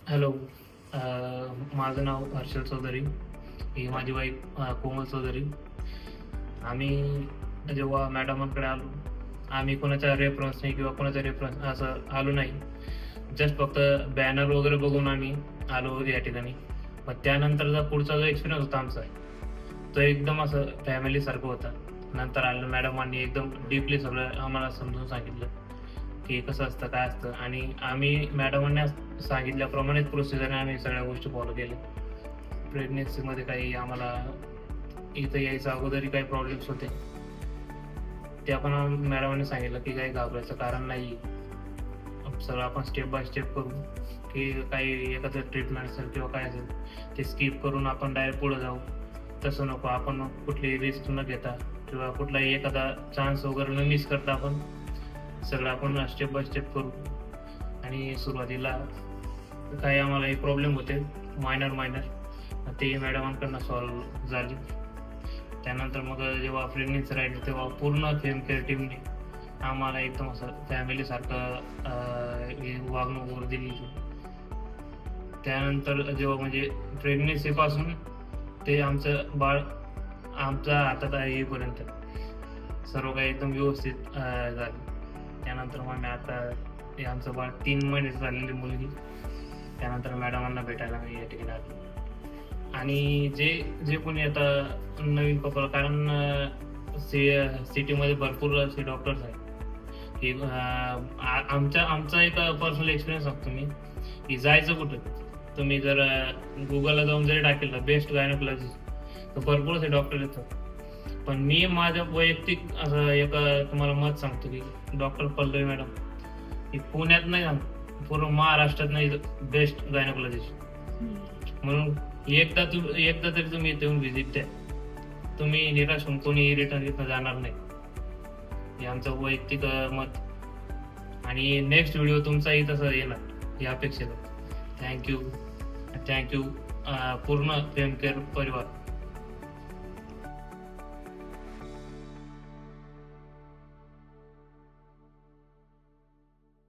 Hello. माझं नाव हर्षल चौधरी. ही माझी wife कोमल चौधरी. आम्ही जेव्हा मॅडमांकडे आलो, आम्ही कोणाचा रेफरन्स नाही किंवा कोणाचा रेफरन्स असं आलो नाही. जस्ट फक्त बॅनर वगैरे बघून आम्ही आलो या ठिकाणी. मग त्यानंतरचा पुढचा जो एक्सपिरियन्स होता आमचा, तो एकदम असं फॅमिलीसारखं होता. नंतर आलं मॅडमांनी एकदम डीपली सगळं आम्हाला समजून सांगितलं की कसं असतं, काय असतं. आणि आम्ही मॅडमांना सांगितल्याप्रमाणेच प्रोसिजरने आम्ही सगळ्या गोष्टी फॉलो केल्या. प्रेग्नेन्सीमध्ये काही आम्हाला इथं यायच्या अगोदरही काही प्रॉब्लेम्स होते, ते पण मॅडमांनी सांगितलं की काही घाबरायचं कारण नाही. सगळं आपण स्टेप बाय स्टेप करू, की काही एखादं ट्रीटमेंट असेल किंवा काय असेल ते स्किप करून आपण डायरेक्ट पुढे जाऊ. तसं नको. आपण कुठली रिस्क न घेता किंवा कुठलाही एखादा चान्स वगैरे न मिस करता आपण सगळं आपण स्टेप बाय स्टेप करू. आणि सुरुवातीला काही आम्हाला एक प्रॉब्लेम होते, मायनर ते मॅडमांकडनं सॉल्व्ह झाले. त्यानंतर मग जेव्हा प्रेग्नेन्सी राहिली तेव्हा पूर्ण फेम केअर टीमने आम्हाला एकदम असं फॅमिलीसारखं वागणूक वगैरे दिली. त्यानंतर जेव्हा म्हणजे प्रेग्नेन्सीपासून ते आमचं बाळ आमच्या हातात येईपर्यंत सर्व काही एकदम व्यवस्थित झालं. त्यानंतर मग मी आता आमचं बाळ 3 महिने झालेली मुलगी. त्यानंतर मॅडमांना भेटायला मी या ठिकाणी आलो. आणि जे जे कोणी आता नवीन कपल, कारण सिटीमध्ये भरपूर असे डॉक्टर्स आहेत की आमचा एक पर्सनल एक्सपिरियन्स सांगतो मी की जायचं कुठं. तुम्ही जर गुगलला जाऊन जरी टाकलं बेस्ट गायनोकॉलॉजिस्ट तर भरपूर असे डॉक्टर येतात. पण मी माझं वैयक्तिक असं एक तुम्हाला मत सांगतो की डॉक्टर पल्लवी मॅडम ही पुण्यात नाही, पूर्ण महाराष्ट्रात नाही बेस्ट गायनोकॉलॉजिस्ट. म्हणून एकदा तरी तुम्ही इथे येऊन व्हिजिट द्या. तुम्ही निराश होऊन कोणी रिटर्न इथं जाणार नाही. हे आमचं वैयक्तिक मत. आणि नेक्स्ट व्हिडिओ तुमचाही तसं येणार या अपेक्षेत. थँक्यू पूर्ण फेम केअर परिवार.